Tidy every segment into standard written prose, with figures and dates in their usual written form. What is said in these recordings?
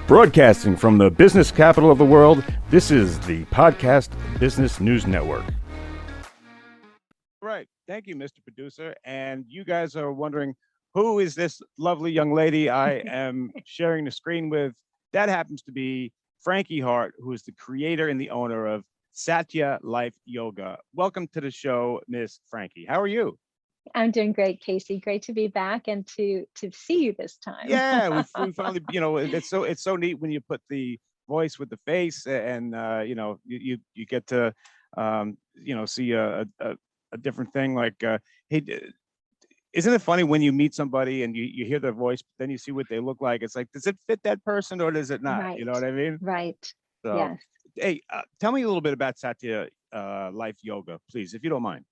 Broadcasting from the business capital of the world, this is the Podcast Business News Network. Right. Thank you, Mr. Producer. And you guys are wondering, who is this lovely young lady I am sharing the screen with? That happens to be Frankie Hart, who is the creator and the owner of Satya Life Yoga. Welcome to the show, Miss Frankie. How are you? I'm doing great, Casey. Great to be back and to see you this time. Yeah, we finally, it's so neat when you put the voice with the face, and you get to see a different thing. Like, hey, isn't it funny when you meet somebody and you hear their voice, but then you see what they look like? It's like, does it fit that person or does it not? Right. You know what I mean? Right. So, yes. Hey, tell me a little bit about Satya Life Yoga, please, if you don't mind.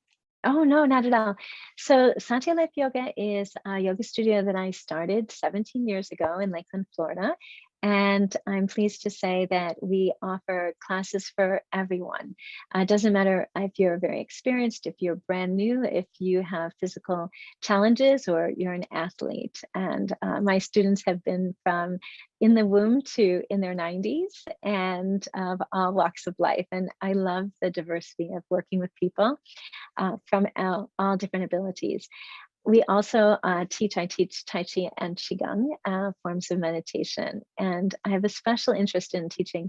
Oh, no, not at all. So Satya Life Yoga is a yoga studio that I started 17 years ago in Lakeland, Florida. And I'm pleased to say that we offer classes for everyone. It doesn't matter if you're very experienced, if you're brand new, if you have physical challenges, or you're an athlete. And my students have been from in the womb to in their 90s and of all walks of life. And I love the diversity of working with people from all different abilities. We also I teach Tai Chi and Qigong, forms of meditation. And I have a special interest in teaching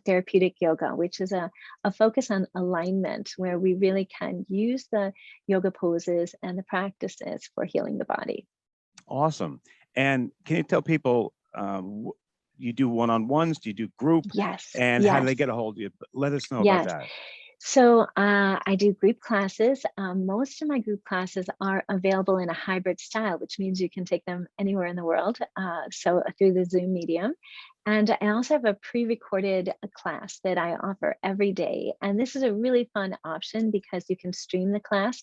therapeutic yoga, which is a focus on alignment, where we really can use the yoga poses and the practices for healing the body. Awesome. And can you tell people, you do one-on-ones, do you do group? Yes. And yes. how do they get a hold of you? Let us know yes. about that. So I do group classes. Most of my group classes are available in a hybrid style, which means you can take them anywhere in the world, so through the Zoom medium. And I also have a pre-recorded class that I offer every day. And this is a really fun option because you can stream the class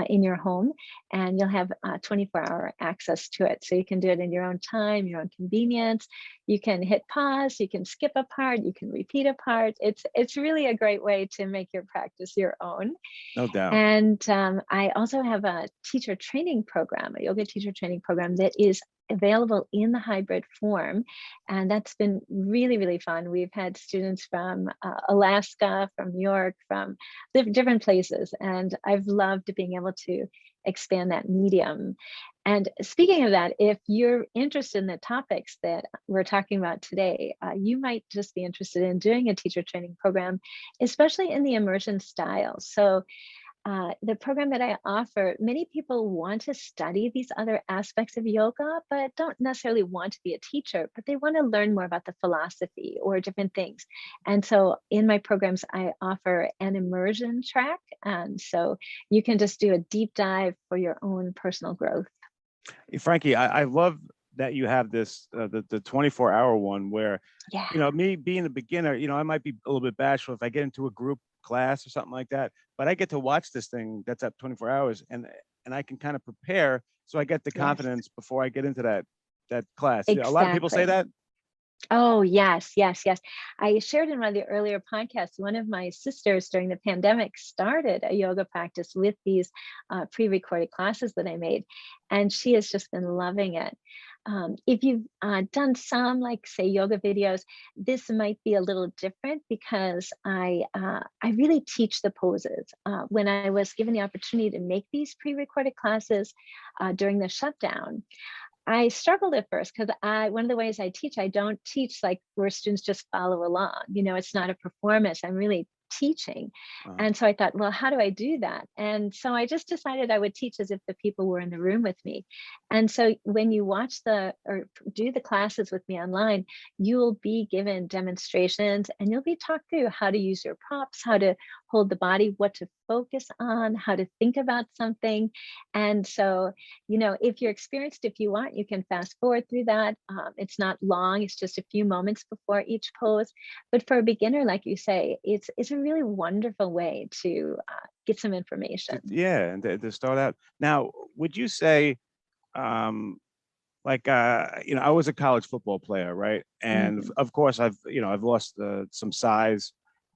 in your home, and you'll have 24-hour access to it. So you can do it in your own time, your own convenience. You can hit pause, you can skip a part, you can repeat a part. It's really a great way to make your practice your own. No doubt. And I also have a teacher training program, a yoga teacher training program that is available in the hybrid form. And that's been really, really fun. We've had students from Alaska, from New York, from different places. And I've loved being able to expand that medium. And speaking of that, if you're interested in the topics that we're talking about today, you might just be interested in doing a teacher training program, especially in the immersion style. So the program that I offer, many people want to study these other aspects of yoga, but don't necessarily want to be a teacher, but they want to learn more about the philosophy or different things. And so in my programs, I offer an immersion track. And so you can just do a deep dive for your own personal growth. Frankie, I love that you have this, the 24-hour one where, me being a beginner, I might be a little bit bashful if I get into a group class or something like that, but I get to watch this thing that's up 24 hours and I can kind of prepare, so I get the confidence before I get into that class. Exactly. A lot of people say that. Oh, yes. I shared in one of the earlier podcasts, one of my sisters during the pandemic started a yoga practice with these pre-recorded classes that I made, and she has just been loving it. If you've done some, like say, yoga videos, this might be a little different because I really teach the poses. When I was given the opportunity to make these pre-recorded classes during the shutdown, I struggled at first because one of the ways I teach, I don't teach like where students just follow along. It's not a performance. I'm really teaching. And so I thought, well, how do I do that? And so I just decided I would teach as if the people were in the room with me. And so when you watch or do the classes with me online, you will be given demonstrations and you'll be talked through how to use your props, how to hold the body, what to focus on, how to think about something. And so, if you're experienced, if you want, you can fast forward through that. It's not long, it's just a few moments before each pose. But for a beginner, like you say, it's a really wonderful way to get some information. Yeah, and to start out. Now, would you say, I was a college football player, right? And of course, I've lost some size,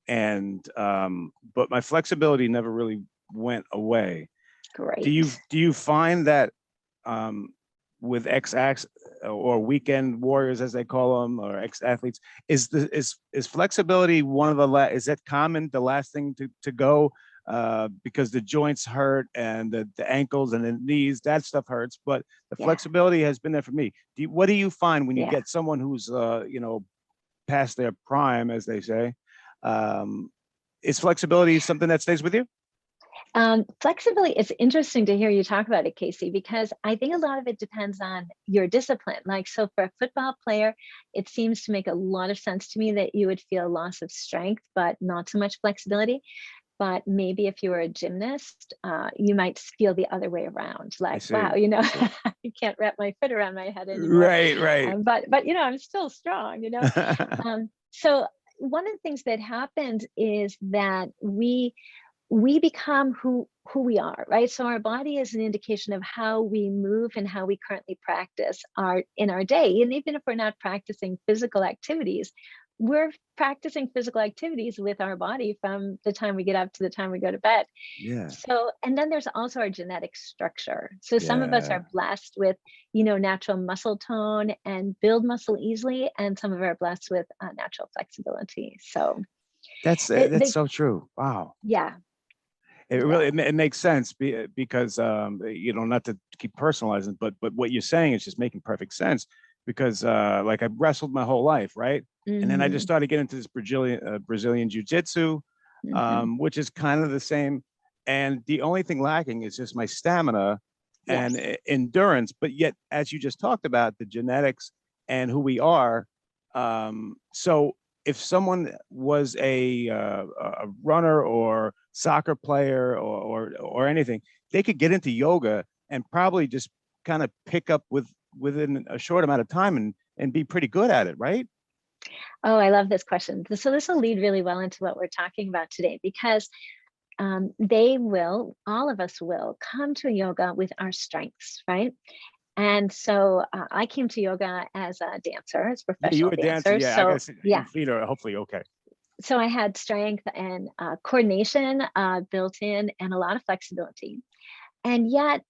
and but my flexibility never really went away. Great. Do you find that with or weekend warriors, as they call them, or ex-athletes, is flexibility one of the is that common, the last thing to go, because the joints hurt and the ankles and the knees, that stuff hurts, but the flexibility has been there for me. What do you find when you get someone who's past their prime, as they say? Is flexibility something that stays with you? Flexibility, it's interesting to hear you talk about it, Casey, because I think a lot of it depends on your discipline. Like, so for a football player, it seems to make a lot of sense to me that you would feel loss of strength, but not so much flexibility. But maybe if you were a gymnast, you might feel the other way around. Like, wow, I can't wrap my foot around my head anymore. Right. But I'm still strong, So one of the things that happens is that we become who we are, right? So our body is an indication of how we move and how we currently practice in our day. And even if we're not practicing physical activities, we're practicing physical activities with our body from the time we get up to the time we go to bed. Yeah. So, and then there's also our genetic structure. So some of us are blessed with, natural muscle tone and build muscle easily, and some of us are blessed with natural flexibility. So that's so true. Wow. Yeah. It really it makes sense because not to keep personalizing, but what you're saying is just making perfect sense, because like I wrestled my whole life, right? And then I just started getting into this Brazilian jiu-jitsu, which is kind of the same. And the only thing lacking is just my stamina and endurance. But yet, as you just talked about, the genetics and who we are. So if someone was a runner or soccer player or anything, they could get into yoga and probably just kind of pick up within a short amount of time and be pretty good at it, right? Oh, I love this question. So this will lead really well into what we're talking about today, because all of us will come to yoga with our strengths, right? And so I came to yoga as a dancer, as a professional dancer. Yeah, so I guess your feet are hopefully okay. So I had strength and coordination built in, and a lot of flexibility. And yet,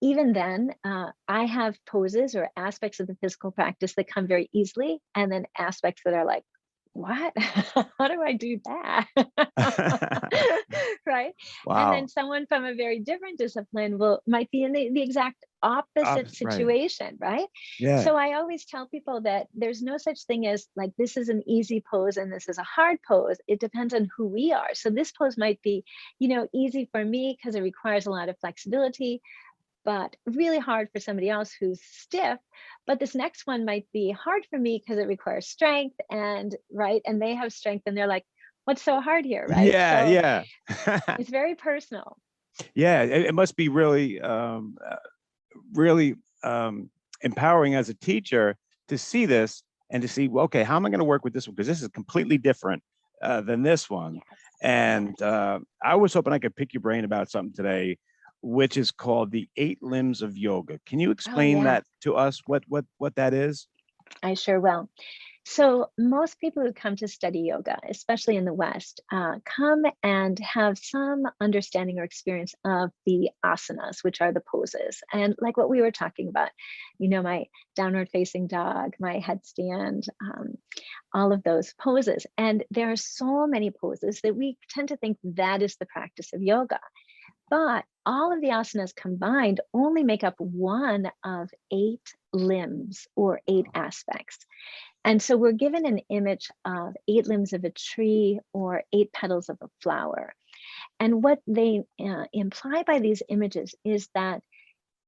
even then, I have poses or aspects of the physical practice that come very easily, and then aspects that are like, what? How do I do that? Right? Wow. And then someone from a very different discipline might be in the exact opposite situation, right? Yeah. So I always tell people that there's no such thing as like, this is an easy pose and this is a hard pose. It depends on who we are. So this pose might be, easy for me because it requires a lot of flexibility, but really hard for somebody else who's stiff. But this next one might be hard for me because it requires strength, and they have strength and they're like, what's so hard here, right? Yeah. It's very personal. Yeah, it must be really empowering as a teacher to see this and to see, well, okay, how am I going to work with this one? Because this is completely different than this one. Yes. And I was hoping I could pick your brain about something today, which is called the 8 limbs of yoga. Can you explain that to us, what that is? I sure will. So most people who come to study yoga, especially in the West, come and have some understanding or experience of the asanas, which are the poses. And like what we were talking about, my downward facing dog, my headstand, all of those poses. And there are so many poses that we tend to think that is the practice of yoga. But all of the asanas combined only make up one of 8 limbs or 8 aspects. And so we're given an image of 8 limbs of a tree or 8 petals of a flower. And what they imply by these images is that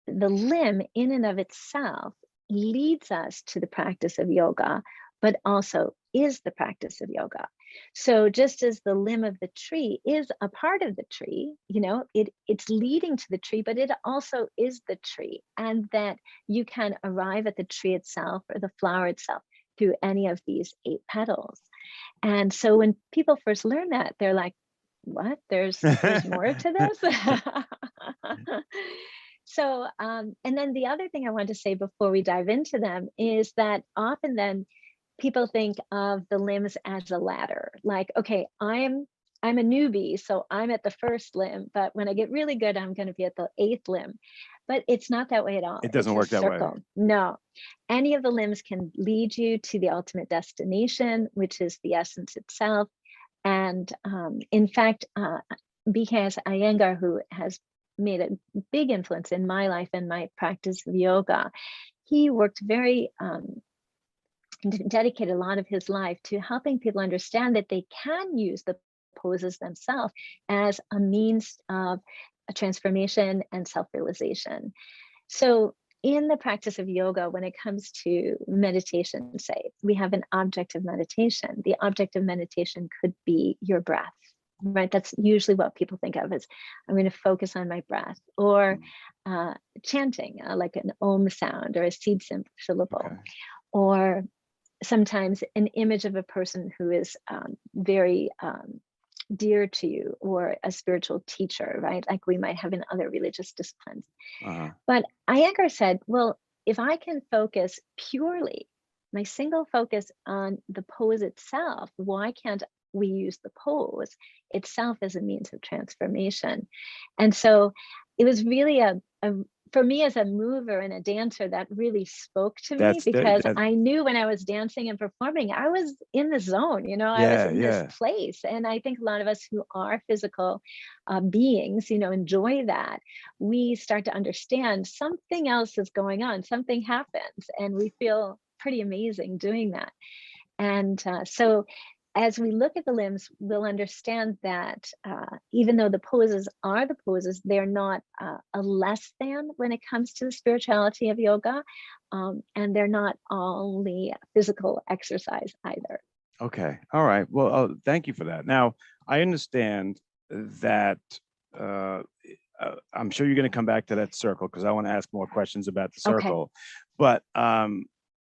the limb in and of itself leads us to the practice of yoga, but also is the practice of yoga. So just as the limb of the tree is a part of the tree, it's leading to the tree, but it also is the tree, and that you can arrive at the tree itself or the flower itself through any of these 8 petals. And so when people first learn that, they're like, what? There's more to this? So, and then the other thing I want to say before we dive into them is that often then people think of the limbs as a ladder. Like, okay, I'm a newbie, so I'm at the first limb, but when I get really good, I'm going to be at the 8th limb. but it's not that way at all. It doesn't It's a work that way. circle. No, any of the limbs can lead you to the ultimate destination, which is the essence itself. And in fact, BKS Iyengar, who has made a big influence in my life and my practice of yoga, he worked very dedicated a lot of his life to helping people understand that they can use the poses themselves as a means of a transformation and self-realization. So in the practice of yoga, when it comes to meditation, say, we have an object of meditation. The object of meditation could be your breath, right? That's usually what people think of as, I'm going to focus on my breath, or chanting, like an om sound or a seed syllable, Okay. or sometimes an image of a person who is very dear to you, or a spiritual teacher, right? Like we might have in other religious disciplines. But Iyengar said, well, if I can focus purely, my single focus on the pose itself, why can't we use the pose itself as a means of transformation? And so it was really for me as a mover and a dancer, that really spoke to me, because I knew when I was dancing and performing, I was in the zone, I was in this place. And I think a lot of us who are physical beings, enjoy that. We start to understand something else is going on, something happens, and we feel pretty amazing doing that. And so as we look at the limbs, we'll understand that even though the poses are the poses, they're not a less than when it comes to the spirituality of yoga. And they're not only physical exercise either. Okay. All right. Well, thank you for that. Now, I understand that I'm sure you're going to come back to that circle, because I want to ask more questions about the circle. Okay. But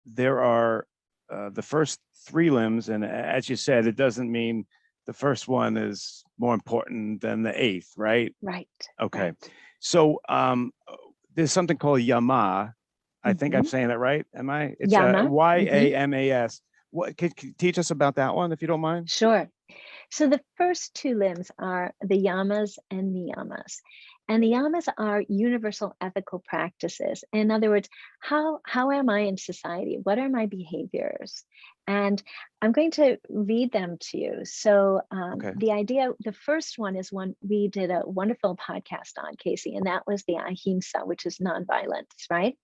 there are the first 3 limbs, and as you said, it doesn't mean the first one is more important than the 8th, right? Right. Okay. Right. So there's something called yama. I think I'm saying that right. Am I? It's YAMAS. What can you teach us about that one, if you don't mind? Sure. So the first 2 limbs are the yamas and niyamas. And the yamas are universal ethical practices. In other words, how am I in society? What are my behaviors? And I'm going to read them to you. So the idea, the first one is one we did a wonderful podcast on, Casey, and that was the ahimsa, which is nonviolence, right?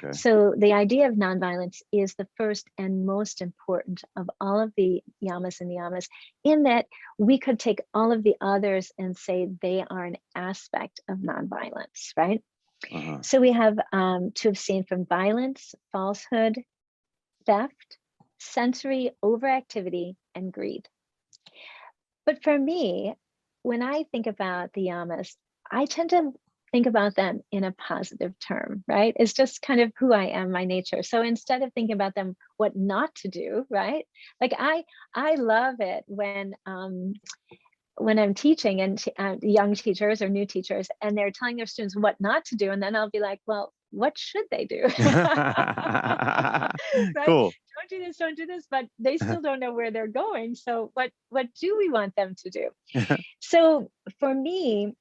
Okay. So the idea of nonviolence is the first and most important of all of the yamas and niyamas, in that we could take all of the others and say they are an aspect of nonviolence, right? So we have to abstain from violence, falsehood, theft, sensory overactivity, and greed. But for me, when I think about the yamas, I tend to think about them in a positive term, right? It's just kind of who I am, my nature. So instead of thinking about them, what not to do, right? Like I love it when I'm teaching and young teachers or new teachers, and they're telling their students what not to do, and then I'll be like, well, what should they do? Right? Cool. Don't do this, but they still don't know where they're going. So what do we want them to do? So for me,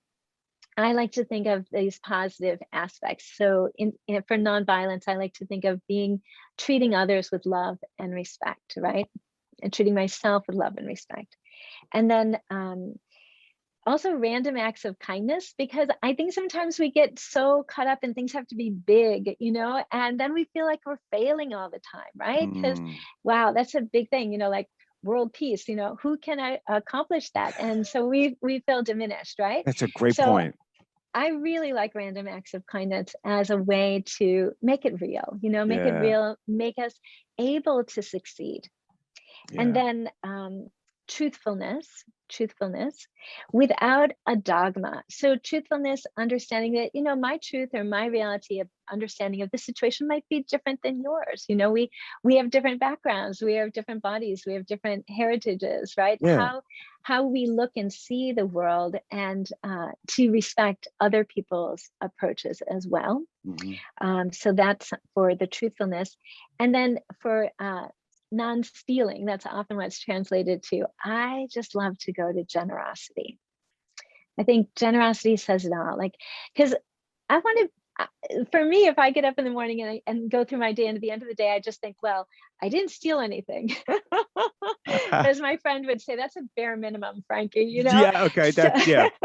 I like to think of these positive aspects. So for nonviolence, I like to think of treating others with love and respect, right? And treating myself with love and respect. And then also random acts of kindness, because I think sometimes we get so caught up in things have to be big, and then we feel like we're failing all the time, right? Because wow, that's a big thing, like world peace, who can accomplish that? And so we feel diminished, right? That's a great point. I really like random acts of kindness as a way to make it real, make it real, make us able to succeed. And then truthfulness without a dogma. So truthfulness, understanding that, my truth or my reality of understanding of the situation might be different than yours. We have different backgrounds, we have different bodies, we have different heritages, right? How we look and see the world, and to respect other people's approaches as well. So that's for the truthfulness. And then for non-stealing, that's often what's translated to, I just love to go to generosity. I think generosity says it all, like, because I for me, if I get up in the morning and go through my day, and at the end of the day, I just think, well, I didn't steal anything. As my friend would say, that's a bare minimum, Frankie, Yeah, okay, So,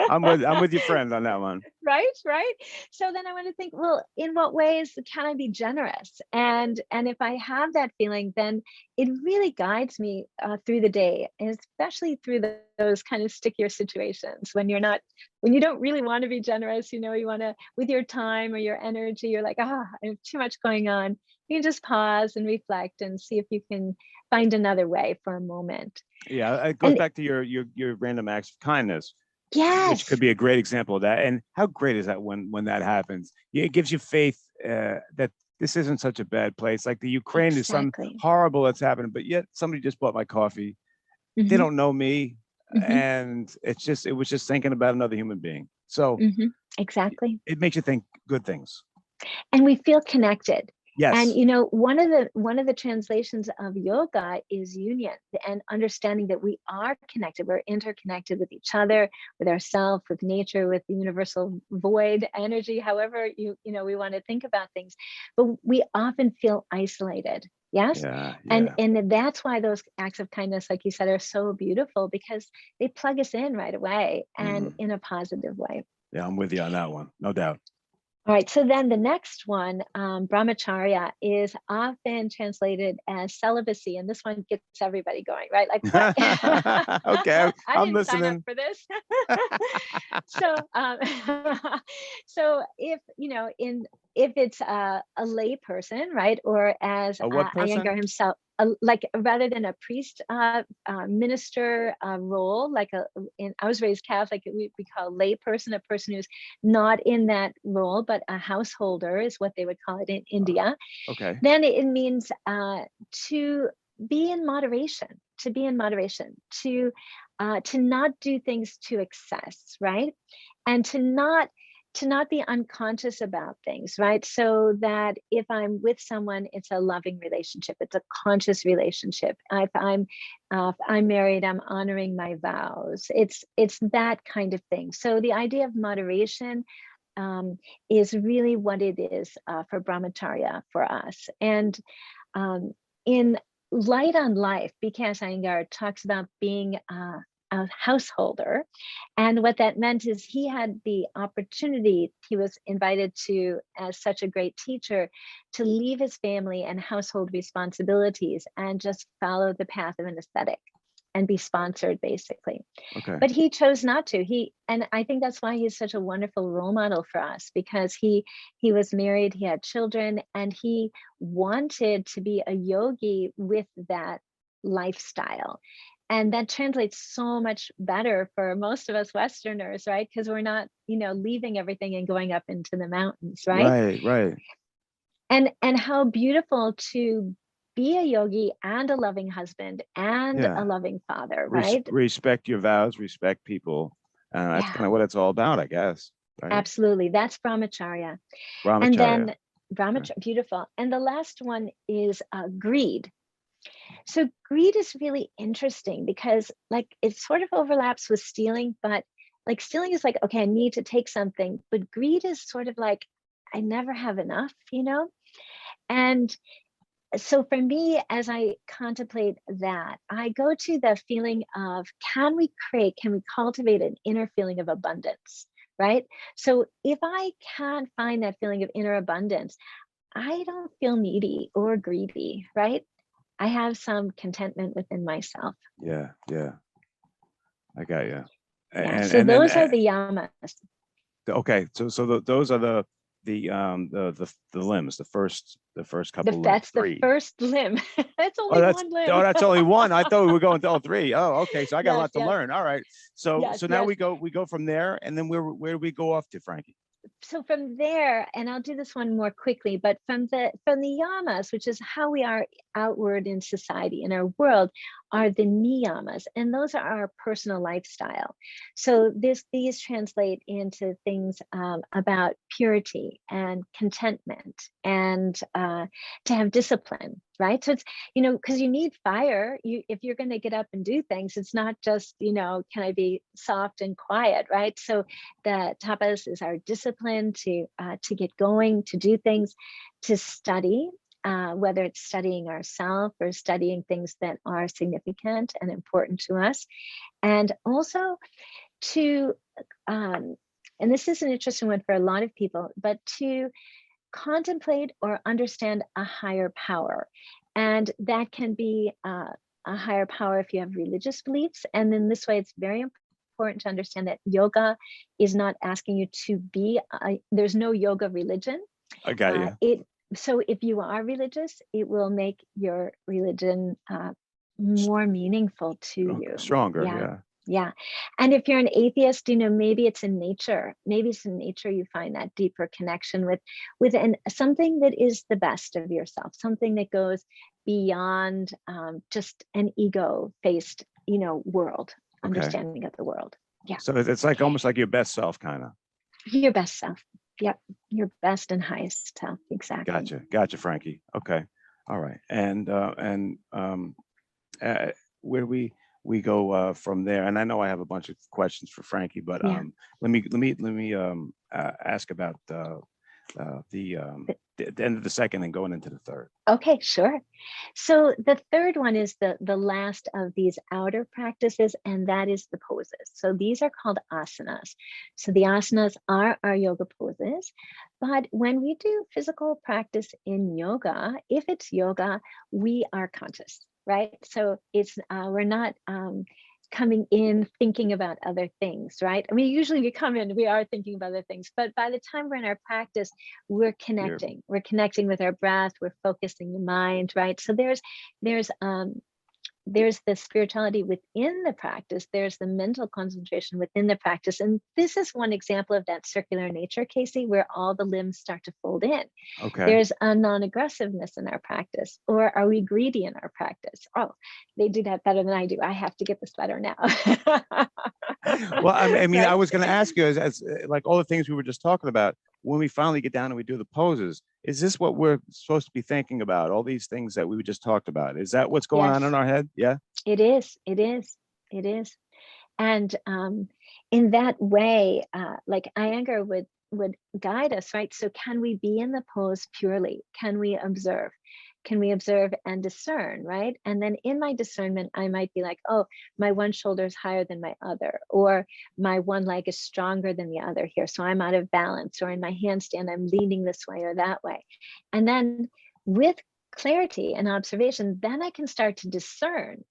I'm with your friend on that one. right. So then I want to think, well, in what ways can I be generous? And if I have that feeling, then it really guides me through the day, and especially through those kind of stickier situations when you don't really want to be generous. You want to, with your time or your energy, you're like, I have too much going on. You can just pause and reflect and see if you can find another way for a moment. Yeah, it goes And back to your random acts of kindness, which yes, could be a great example of that. And how great is that when that happens? It gives you faith that this isn't such a bad place. Like the Ukraine is some exactly. horrible that's happening, but yet somebody just bought my coffee. They Hmm. don't know me, Hmm. and it was just thinking about another human being. So Hmm. Exactly. it makes you think good things. And we feel connected. And Yes. one of the translations of yoga is union, and understanding that we are connected. We're interconnected with each other, with ourselves, with nature, with the universal void energy, however we want to think about things. But we often feel isolated. Yes. Yeah. and Yeah. and that's why those acts of kindness, like you said, are so beautiful, because they plug us in right away, and Mhm. in a positive way. Yeah, I'm with you on that one. No doubt. All right, so then the next one, brahmacharya, is often translated as celibacy, and this one gets everybody going, right? Like, what? Okay, I I'm didn't sign up listening. for this. So, so if it's a lay person, right, or as A what Iyengar person? himself, like rather than a priest, minister role, I was raised Catholic, we call lay person a person who's not in that role, but a householder is what they would call it in India. Okay. Then it means to be in moderation, to not do things to excess, right? And to not be unconscious about things, right? So that if I'm with someone, it's a loving relationship, it's a conscious relationship. If I'm married, I'm honoring my vows. It's that kind of thing. So the idea of moderation is really what it is for brahmacharya for us. And in Light on Life, BKS Iyengar talks about being a householder. And what that meant is he had the opportunity, he was invited to, as such a great teacher, to leave his family and household responsibilities and just follow the path of an ascetic and be sponsored, basically. Okay. But he chose not to. And I think that's why he's such a wonderful role model for us, because he was married, he had children, and he wanted to be a yogi with that lifestyle. And that translates so much better for most of us Westerners, right? Because we're not, leaving everything and going up into the mountains, right? Right, right. And how beautiful to be a yogi and a loving husband and a Yeah. loving father, right? Respect your vows, respect people. That's Yeah, kind of what it's all about, I guess. Right? absolutely. That's brahmacharya. And Brahmacharya. then Okay. brahmacharya, beautiful. And the last one is greed. So greed is really interesting because, like, it sort of overlaps with stealing, but like stealing is like, okay, I need to take something, but greed is sort of like, I never have enough. And so for me, as I contemplate that, I go to the feeling of, can we cultivate an inner feeling of abundance, right? So if I can find that feeling of inner abundance, I don't feel needy or greedy, right? I have some contentment within myself. Yeah, yeah. I got you. Yeah. And So and then those are the yamas. okay, so those are the limbs, the first couple limbs, That's the three. first limb. It's Oh, only that's one oh, limb. that's only one. I thought we were going to all three. Oh, okay. So I got a Yes, lot to yes, learn. All right. So yes, so now yes. we go from there, and then where do we go off to, Frankie? So from there, and I'll do this one more quickly, but from the yamas, which is how we are outward in society, in our world, are the niyamas, and those are our personal lifestyle. So these translate into things about purity and contentment, and to have discipline, right? So it's, because you need fire. If you're going to get up and do things, it's not just, can I be soft and quiet, right? So the tapas is our discipline to get going, to do things, to study, whether it's studying ourselves or studying things that are significant and important to us. And also to, and this is an interesting one for a lot of people, but to contemplate or understand a higher power. And that can be a higher power if you have religious beliefs. And then this way, it's very important to understand that yoga is not asking you to be, there's no yoga religion. I got you. So if you are religious, it will make your religion more meaningful to you. Stronger, yeah. Yeah. And if you're an atheist, maybe it's in nature. Maybe it's in nature you find that deeper connection with something that is the best of yourself, something that goes beyond just an ego-based, world, understanding of the world. Yeah. So it's like almost like your best self, kind of. Your best self. Yep. Your best and highest self. Exactly. Gotcha, Frankie. Okay. All right. And where we go from there, and I know I have a bunch of questions for Frankie, but let me ask about the end of the second and going into the third. Okay, sure. So the third one is the last of these outer practices, and that is the poses. So these are called asanas. So the asanas are our yoga poses, but when we do physical practice in yoga, if it's yoga, we are conscious, right? So it's we're not coming in thinking about other things, right? I mean, usually we come in, we are thinking about other things, but by the time we're in our practice, we're connecting. We're connecting with our breath, we're focusing the mind, right? So there's the spirituality within the practice, there's the mental concentration within the practice. And this is one example of that circular nature, Casey, where all the limbs start to fold in. Okay. There's a non-aggressiveness in our practice. Or are we greedy in our practice? Oh, they do that better than I do. I have to get this better now. Well, I mean, Right? I was going to ask you, as like all the things we were just talking about, when we finally get down and we do the poses, is this what we're supposed to be thinking about? All these things that we just talked about, is that what's going on in our head? Yeah, it is. And in that way, like Iyengar would guide us, right? So can we be in the pose purely? Can we observe? Can we observe and discern, right? And then in my discernment, I might be like, oh, my one shoulder is higher than my other, or my one leg is stronger than the other here, so I'm out of balance, or in my handstand, I'm leaning this way or that way. And then with clarity and observation, then I can start to discern,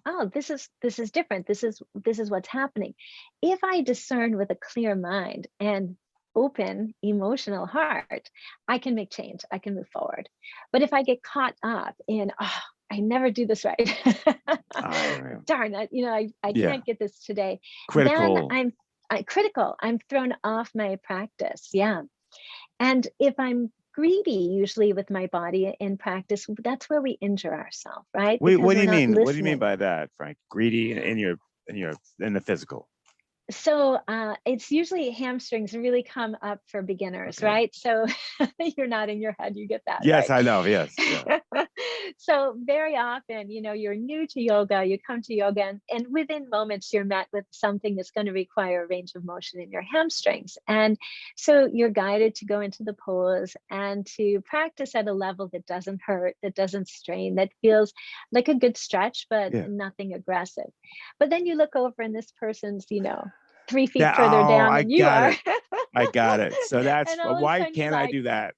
oh, this is different. This is what's happening. If I discern with a clear mind and open emotional heart, I can make change. I can move forward. But if I get caught up in, oh, I never do this right. Darn it, I can't get this today. Critical. Then I'm critical. I'm thrown off my practice. Yeah. And if I'm greedy, usually with my body in practice, that's where we injure ourselves, right? Wait, what do you mean? What do you mean by that, Frank? Greedy in the physical? So it's usually hamstrings really come up for beginners, right? So you're nodding your head, you get that. Yes, right? I know. Yes. Yeah. So very often, you're new to yoga, you come to yoga, and within moments you're met with something that's going to require a range of motion in your hamstrings. And so you're guided to go into the pose and to practice at a level that doesn't hurt, that doesn't strain, that feels like a good stretch, but nothing aggressive. But then you look over and this person's, 3 feet further down than you are. I got it. So that's why can't I do that?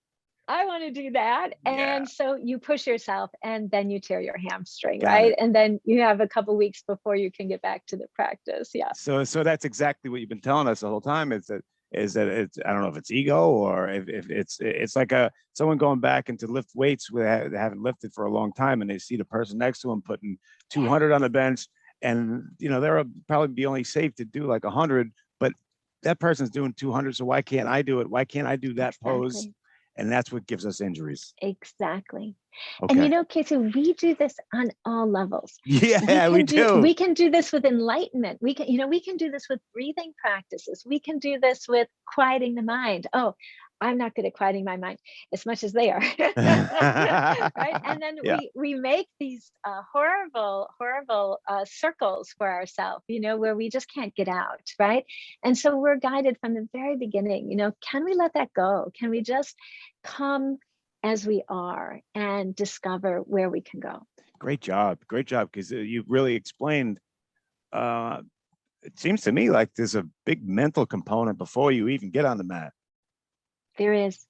I want to do that. And so you push yourself and then you tear your hamstring, right? And then you have a couple weeks before you can get back to the practice. Yeah. So that's exactly what you've been telling us the whole time, is that it's, I don't know if it's ego or if it's like someone going back and to lift weights they haven't lifted for a long time, and they see the person next to them putting 200 on the bench, and they're probably be only safe to do like 100, but that person's doing 200. So why can't I do it? Why can't I do that pose? And that's what gives us injuries. Exactly. Okay. And Casey, we do this on all levels. Yeah, we do. We can do this with enlightenment. We can do this with breathing practices. We can do this with quieting the mind. Oh, I'm not good at quieting my mind as much as they are. Right? And then Yeah. we make these horrible circles for ourselves, where we just can't get out, right? And so we're guided from the very beginning, can we let that go? Can we just come as we are and discover where we can go? Great job. Great job. Because you really explained, it seems to me like there's a big mental component before you even get on the mat. There is.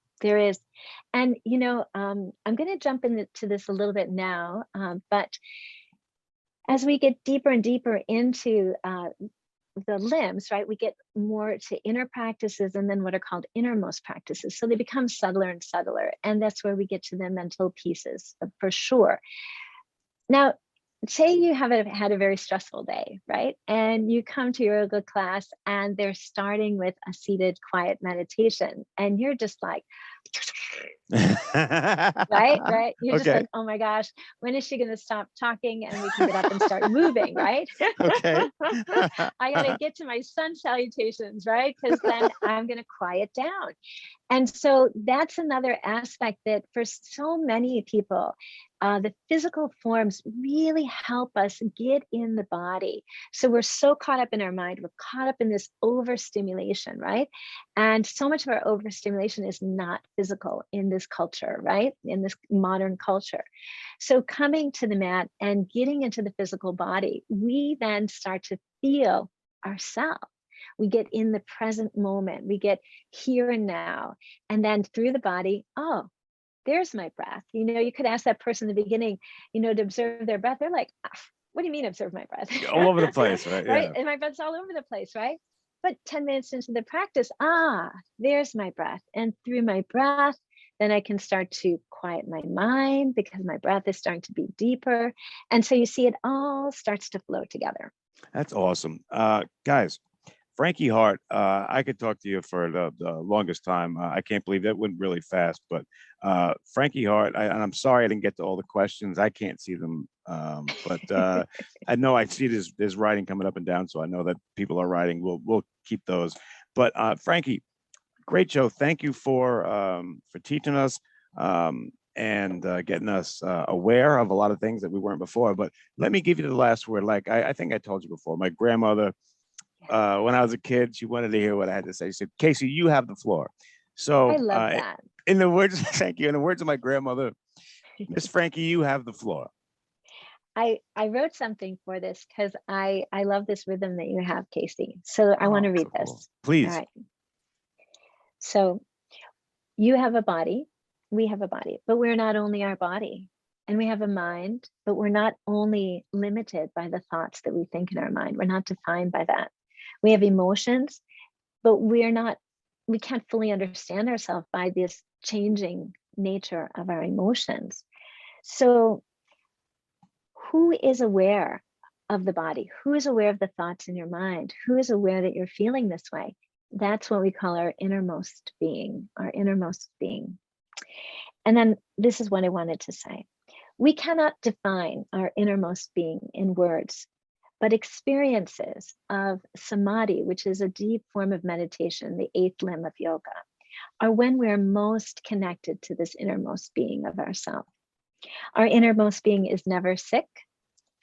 And, I'm going to jump into this a little bit now, but as we get deeper and deeper into the limbs, right, we get more to inner practices and then what are called innermost practices. So they become subtler and subtler. And that's where we get to the mental pieces for sure. Now, say you have had a very stressful day, right? And you come to your yoga class and they're starting with a seated quiet meditation. And you're just like, right? You're just like, oh my gosh, when is she going to stop talking and we can get up and start moving, right? Okay. I got to get to my sun salutations, right? Because then I'm going to quiet down. And so that's another aspect that for so many people, the physical forms really help us get in the body. So we're so caught up in our mind, we're caught up in this overstimulation, right? And so much of our overstimulation is not physical in this culture, right? In this modern culture. So coming to the mat and getting into the physical body, we then start to feel ourselves. We get in the present moment, we get here and now. And then through the body, oh, there's my breath. You could ask that person in the beginning, to observe their breath. They're like, what do you mean observe my breath? All over the place, right? Right? Yeah. And my breath's all over the place, right? But 10 minutes into the practice, there's my breath. And through my breath, then I can start to quiet my mind because my breath is starting to be deeper. And so you see it all starts to flow together. That's awesome. Guys, Frankie Hart, I could talk to you for the longest time. I can't believe that went really fast, but Frankie Hart, and I'm sorry I didn't get to all the questions. I can't see them, but I know I see there's writing coming up and down, so I know that people are writing. We'll keep those. But Frankie, great show. Thank you for teaching us and getting us aware of a lot of things that we weren't before. But let me give you the last word. Like I think I told you before, my grandmother, when I was a kid, she wanted to hear what I had to say. She said, Casey, you have the floor. So I love that. In the words, thank you. In the words of my grandmother, Miss Frankie, you have the floor. I wrote something for this because I love this rhythm that you have, Casey. So I want to read this. Cool. Please. All right. So you have a body, we have a body, but we're not only our body. And we have a mind, but we're not only limited by the thoughts that we think in our mind. We're not defined by that. We have emotions, but we can't fully understand ourselves by this changing nature of our emotions. So who is aware of the body? Who is aware of the thoughts in your mind? Who is aware that you're feeling this way? That's what we call our innermost being, And then this is what I wanted to say. We cannot define our innermost being in words, but experiences of samadhi, which is a deep form of meditation, the 8th limb of yoga, are when we're most connected to this innermost being of ourselves. Our innermost being is never sick,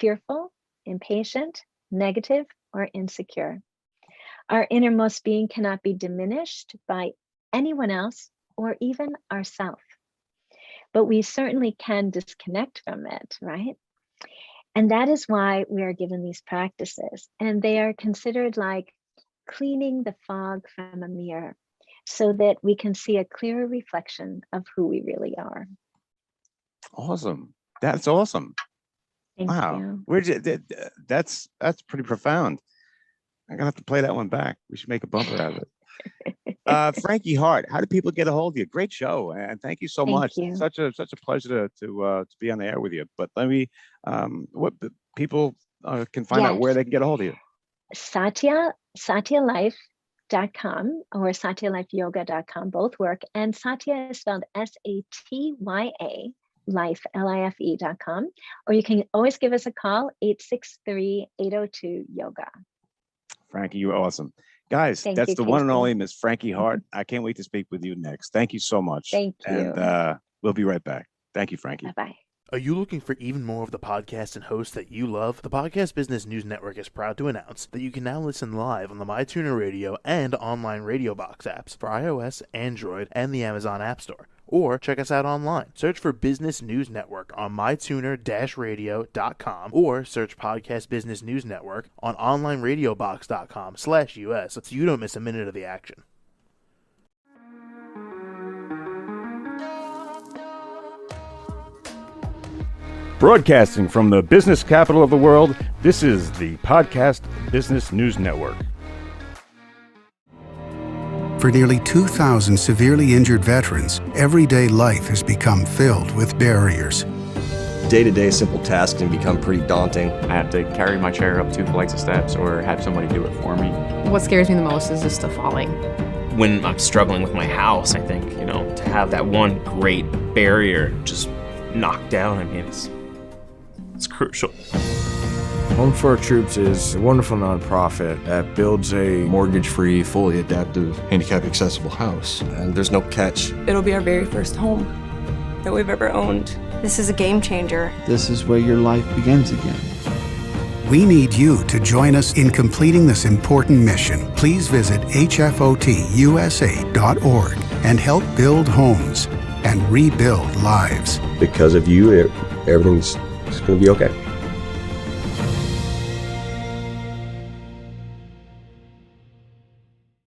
fearful, impatient, negative, or insecure. Our innermost being cannot be diminished by anyone else or even ourselves. But we certainly can disconnect from it, right? And that is why we are given these practices. And they are considered like cleaning the fog from a mirror so that we can see a clearer reflection of who we really are. Awesome. That's awesome. Thank you. That's pretty profound. I'm gonna have to play that one back. We should make a bumper out of it. Frankie Hart, how do people get a hold of you? Great show, and thank you so much. You. Such a pleasure to be on the air with you. But let me, what people can find out where they can get a hold of you. SatyaLife.com or SatyaLifeYoga.com, both work. And Satya is spelled SATYA, life, LIFE.com. Or you can always give us a call, 863-802-YOGA. Frankie, you're awesome. Guys, Thank that's you, the one and Casey. only Miss Frankie Hart. I can't wait to speak with you next. Thank you so much. Thank you. And we'll be right back. Thank you, Frankie. Bye-bye. Are you looking for even more of the podcasts and hosts that you love? The Podcast Business News Network is proud to announce that you can now listen live on the MyTuner Radio and online Radio Box apps for iOS, Android, and the Amazon App Store. Or check us out online. Search for Business News Network on mytuner-radio.com or search Podcast Business News Network on onlineradiobox.com/US so you don't miss a minute of the action. Broadcasting from the business capital of the world, this is the Podcast Business News Network. For nearly 2,000 severely injured veterans, everyday life has become filled with barriers. Day-to-day simple tasks can become pretty daunting. I have to carry my chair up 2 flights of steps or have somebody do it for me. What scares me the most is just the falling. When I'm struggling with my house, I think, to have that one great barrier just knocked down, it's crucial. Home for Our Troops is a wonderful nonprofit that builds a Mortgage-free, fully adaptive, handicap-accessible house. And there's no catch. It'll be our very first home that we've ever owned. This is a game changer. This is where your life begins again. We need you to join us in completing this important mission. Please visit hfotusa.org and help build homes and rebuild lives. Because of you, everything's going to be okay.